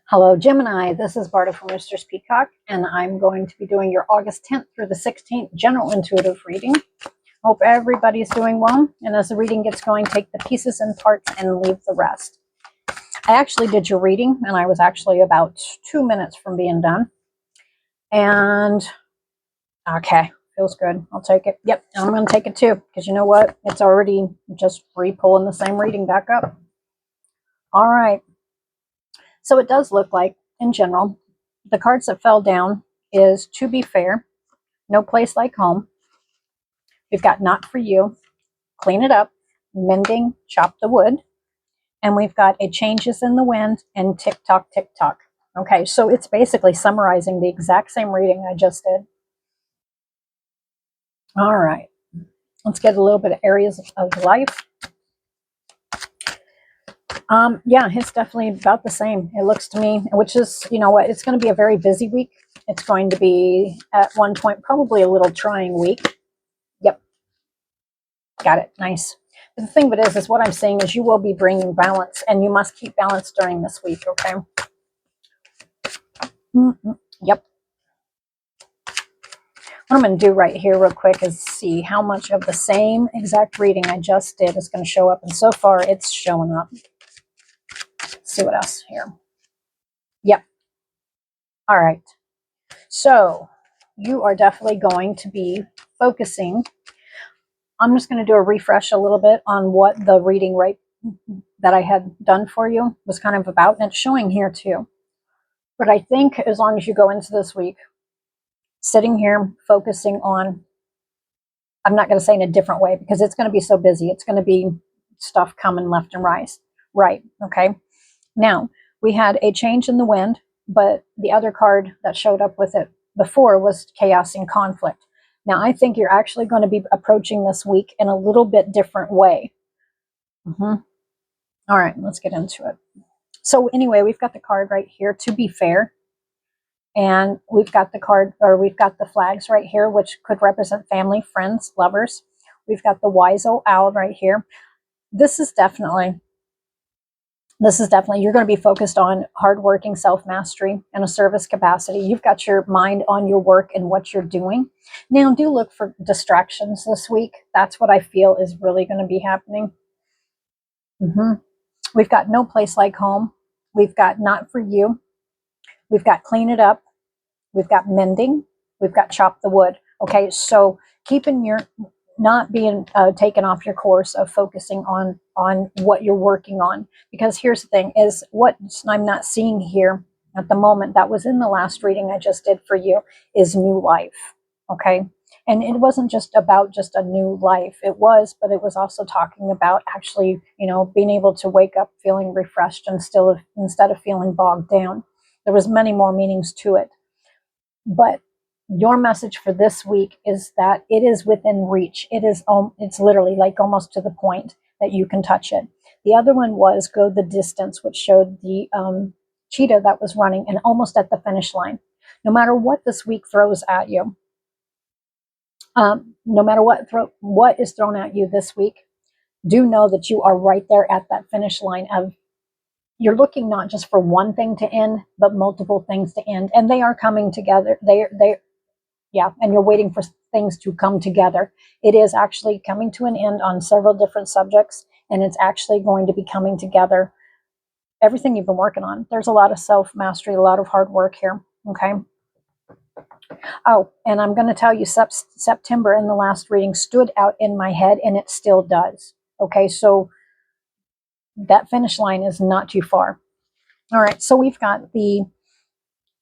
Hello, Gemini. This is Barta from Roosters Peacock, and I'm going to be doing your August 10th through the 16th general intuitive reading. Hope everybody's doing well. And as the reading gets going, take the pieces and parts and leave the rest. I actually did your reading, and I was actually about 2 minutes from being done. And, okay, feels good. I'll take it. Yep, I'm going to take it too, because you know what? It's already just re-pulling the same reading back up. All right. So it does look like, in general, the cards that fell down is To Be Fair, No Place Like Home. We've got Not For You, Clean It Up, Mending, Chop the Wood. And we've got A Changes in the Wind and Tick Tock, Tick Tock. Okay, so it's basically summarizing the exact same reading I just did. All right, let's get a little bit of areas of life. Yeah, it's definitely about the same. It looks to me, which is, you know what, it's going to be a very busy week. It's going to be, at one point, probably a little trying week. Yep. Got it. Nice. But the thing of it is what I'm saying is you will be bringing balance, and you must keep balance during this week, okay? Yep. What I'm going to do right here real quick is see how much of the same exact reading I just did is going to show up. And so far, it's showing up. Let's see what else here. Yep. All right. So you are definitely going to be focusing. I'm just going to do a refresh a little bit on what the reading right that I had done for you was kind of about, and it's showing here too. But I think as long as you go into this week sitting here focusing on, I'm not going to say in a different way because it's going to be so busy. It's going to be stuff coming left and right. Okay. Now we had A Change in the Wind, but the other card that showed up with it before was Chaos and Conflict. Now I think you're actually going to be approaching this week in a little bit different way. All right, let's get into it. So anyway, we've got the card right here, To Be Fair. And we've got the card, or we've got the flags right here, which could represent family, friends, lovers. We've got the wise old owl right here. This is definitely, you're going to be focused on hardworking self-mastery and a service capacity. You've got your mind on your work and what you're doing. Now, do look for distractions this week. That's what I feel is really going to be happening. We've got No Place Like Home. We've got Not For You. We've got Clean It Up. We've got Mending. We've got Chop the Wood. Okay, so keeping your, not being taken off your course of focusing on what you're working on. Because here's the thing, is what I'm not seeing here at the moment that was in the last reading I just did for you is new life. Okay, and it wasn't just about just a new life. It was, but it was also talking about actually, you know, being able to wake up feeling refreshed and still, instead of feeling bogged down. There was many more meanings to it. But your message for this week is that it is within reach. It's literally like almost to the point that you can touch it. The other one was Go the Distance, which showed the cheetah that was running and almost at the finish line. No matter what this week throws at you, no matter what is thrown at you this week, do know that you are right there at that finish line of, you're looking not just for one thing to end, but multiple things to end, and they are coming together. Yeah, and you're waiting for things to come together. It is actually coming to an end on several different subjects, and it's actually going to be coming together. Everything you've been working on. There's a lot of self-mastery, a lot of hard work here, okay? Oh, and I'm going to tell you, September in the last reading stood out in my head, and it still does, okay? So that finish line is not too far. All right, so we've got the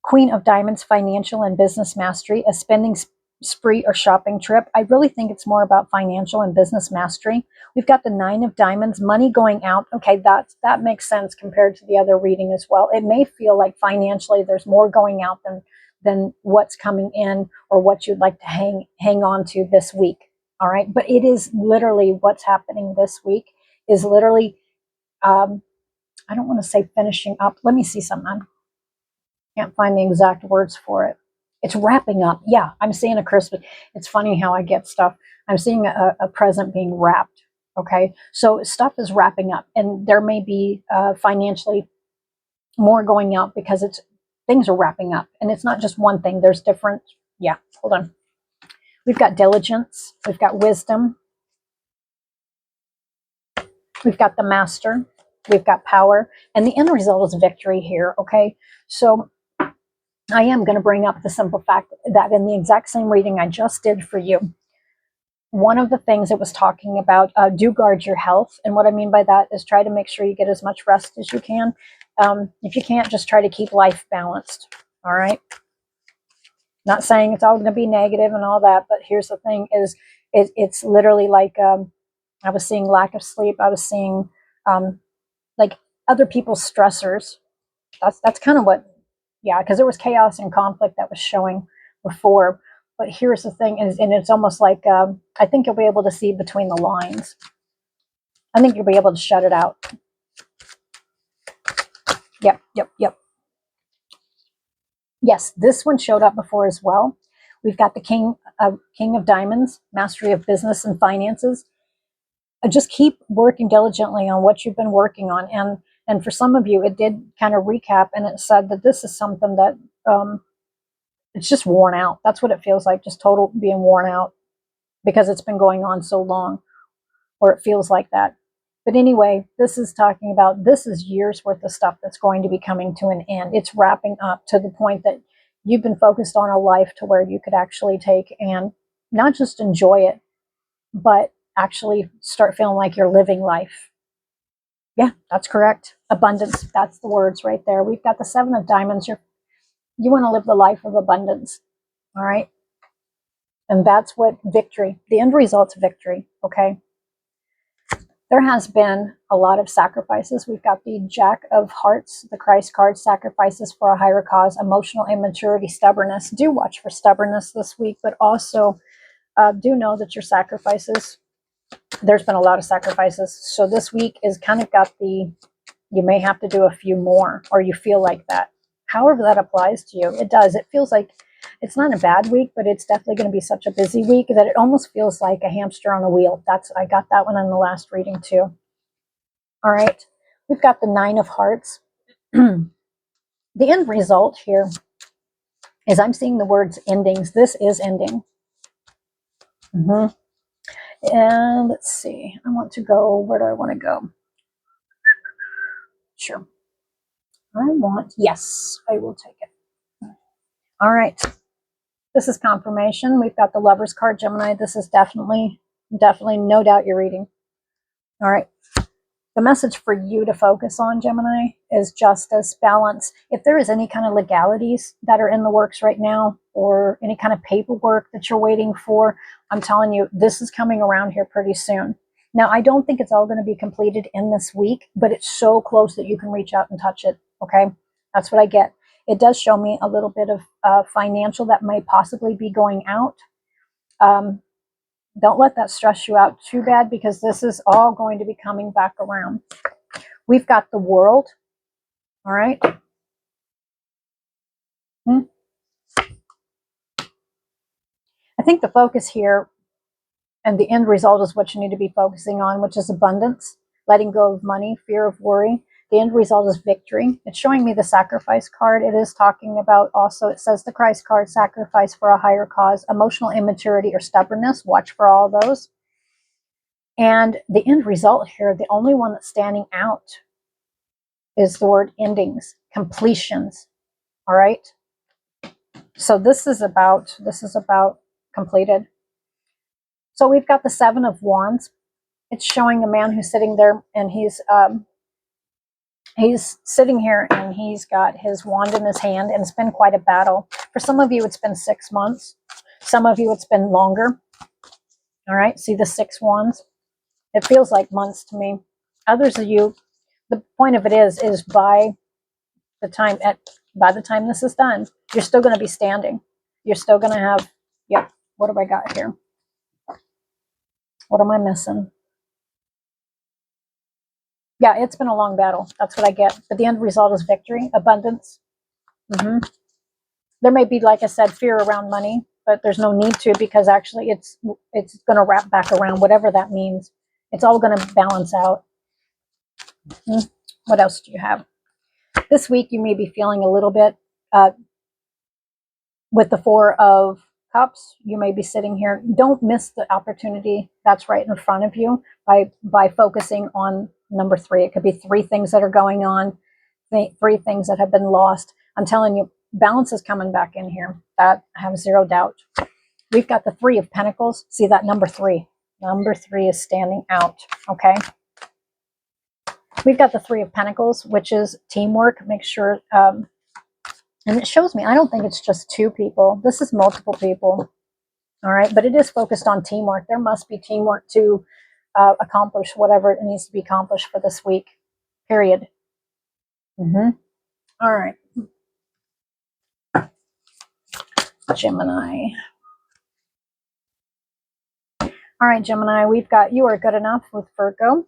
Queen of Diamonds, financial and business mastery, a spending spree or shopping trip. I really think it's more about financial and business mastery. We've got the Nine of Diamonds, money going out. Okay, that makes sense compared to the other reading as well. It may feel like financially there's more going out than what's coming in or what you'd like to hang on to this week. All right, but it is literally what's happening this week is literally, I don't want to say finishing up. Let me see something. Can't find the exact words for it. It's wrapping up. Yeah, I'm seeing a Christmas. It's funny how I get stuff. I'm seeing a present being wrapped. Okay, so stuff is wrapping up, and there may be financially more going out because things are wrapping up. And it's not just one thing. There's different, yeah, hold on. We've got diligence. We've got wisdom. We've got the master. We've got power. And the end result is victory here, okay? So I am going to bring up the simple fact that in the exact same reading I just did for you, one of the things it was talking about, do guard your health. And what I mean by that is try to make sure you get as much rest as you can. If you can't, just try to keep life balanced, all right? Not saying it's all going to be negative and all that, but here's the thing is it's literally like I was seeing lack of sleep. I was seeing like other people's stressors. That's kind of what, yeah, because there was chaos and conflict that was showing before. But here's the thing is, and it's almost like I think you'll be able to see between the lines. I think you'll be able to shut it out. Yep. Yes, this one showed up before as well. We've got the King of Diamonds, mastery of business and finances. Just keep working diligently on what you've been working on. And for some of you, it did kind of recap, and it said that this is something that it's just worn out. That's what it feels like, just total being worn out because it's been going on so long, or it feels like that. But anyway, this is talking about, this is years worth of stuff that's going to be coming to an end. It's wrapping up to the point that you've been focused on a life to where you could actually take and not just enjoy it, but actually start feeling like you're living life. Yeah, that's correct. Abundance, that's the words right there. We've got the Seven of Diamonds. You want to live the life of abundance, all right? And that's what victory, the end result's victory, okay? There has been a lot of sacrifices. We've got the Jack of Hearts, the Christ card, sacrifices for a higher cause, emotional immaturity, stubbornness. Do watch for stubbornness this week, but also do know that your sacrifices, there's been a lot of sacrifices. So this week is kind of got the, you may have to do a few more, or you feel like that. However that applies to you, it does. It feels like it's not a bad week, but it's definitely going to be such a busy week that it almost feels like a hamster on a wheel. I got that one in the last reading too. All right, we've got the Nine of Hearts. The end result here is I'm seeing the words endings. This is ending. And let's see, I want to go, where do I want to go? Sure. Yes, I will take it. All right. This is confirmation. We've got the Lover's card, Gemini. This is definitely, no doubt you're reading. All right. The message for you to focus on, Gemini, is justice, balance. If there is any kind of legalities that are in the works right now, or any kind of paperwork that you're waiting for, I'm telling you, this is coming around here pretty soon. Now, I don't think it's all going to be completed in this week, but it's so close that you can reach out and touch it, okay? That's what I get. It does show me a little bit of financial that may possibly be going out. Don't let that stress you out too bad, because this is all going to be coming back around. We've got the World, all right? I think the focus here and the end result is what you need to be focusing on, which is abundance, letting go of money, fear of worry. The end result is victory. It's showing me the sacrifice card. It is talking about also, it says the Christ card, sacrifice for a higher cause, emotional immaturity or stubbornness. Watch for all those. And the end result here, the only one that's standing out is the word endings, completions. All right. So this is about completed. So we've got the Seven of Wands. It's showing a man who's sitting there, and he's sitting here and he's got his wand in his hand, and it's been quite a battle. For some of you, it's been 6 months. Some of you, it's been longer. All right. See the 6 wands? It feels like months to me. Others of you, the point of it is by the time this is done, you're still going to be standing. You're still going to have, yep. What have I got here? What am I missing? Yeah, it's been a long battle. That's what I get. But the end result is victory, abundance. There may be, like I said, fear around money, but there's no need to, because actually it's going to wrap back around, whatever that means. It's all going to balance out. What else do you have? This week, you may be feeling a little bit with the Four of Cups. You may be sitting here. Don't miss the opportunity that's right in front of you by focusing on number 3. It could be 3 things that are going on, 3 things that have been lost. I'm telling you, balance is coming back in here. That I have zero doubt. We've got the 3 of Pentacles. See that number 3. Number 3 is standing out, okay? We've got the 3 of Pentacles, which is teamwork. Make sure, and it shows me, I don't think it's just 2 people. This is multiple people, all right? But it is focused on teamwork. There must be teamwork to accomplish whatever it needs to be accomplished for this week, period. All right. Gemini. All right, Gemini, we've got You Are Good Enough with Virgo.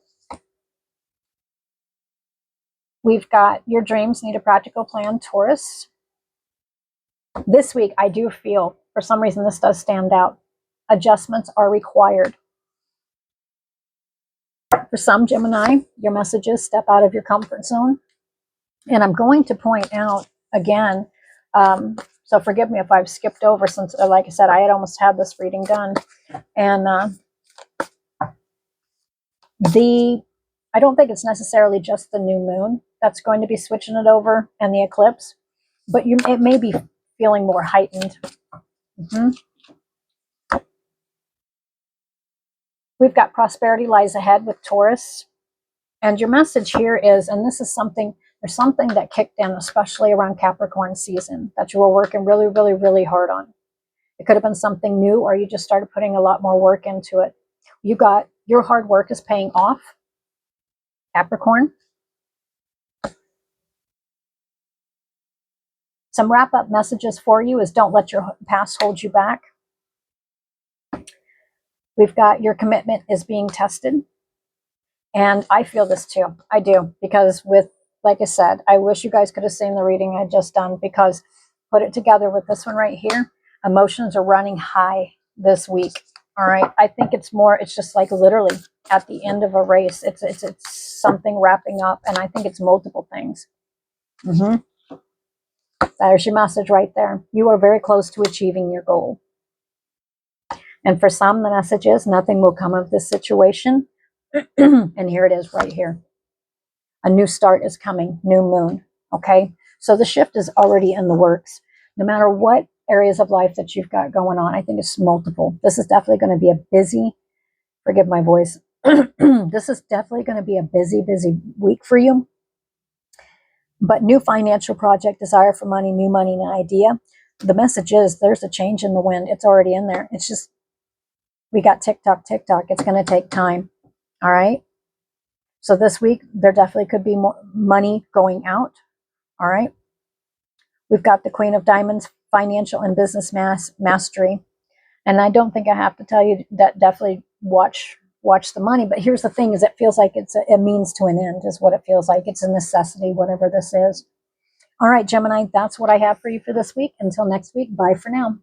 We've got Your Dreams Need a Practical Plan, Taurus. This week, I do feel, for some reason, this does stand out. Adjustments are required. For some, Gemini, your messages step out of your comfort zone. And I'm going to point out again, so forgive me if I've skipped over, since, like I said, I had almost had this reading done. And I don't think it's necessarily just the new moon that's going to be switching it over, and the eclipse, but it may be feeling more heightened. We've got prosperity lies ahead with Taurus. And your message here is, and this is something, there's something that kicked in, especially around Capricorn season, that you were working really, really, really hard on. It could have been something new, or you just started putting a lot more work into it. You got, your hard work is paying off, Capricorn. Some wrap-up messages for you is, don't let your past hold you back. We've got your commitment is being tested. And I feel this too. I do. Because with, like I said, I wish you guys could have seen the reading I had just done, because put it together with this one right here. Emotions are running high this week. All right. I think it's more, it's just like literally at the end of a race. It's something wrapping up. And I think it's multiple things. There's your message right there. You are very close to achieving your goal. And for some, the message is, nothing will come of this situation. And here it is right here. A new start is coming, new moon. Okay. So the shift is already in the works. No matter what areas of life that you've got going on, I think it's multiple. This is definitely going to be a busy, forgive my voice. This is definitely going to be a busy, busy week for you. But new financial project, desire for money, new money, an idea. The message is, there's a change in the wind. It's already in there. It's just, we got tick-tock, tick-tock. It's going to take time. All right. So this week, there definitely could be more money going out. All right. We've got the Queen of Diamonds, financial and business mastery. And I don't think I have to tell you that, definitely watch the money. But here's the thing, is it feels like it's a means to an end, is what it feels like. It's a necessity, whatever this is. All right, Gemini, that's what I have for you for this week. Until next week, bye for now.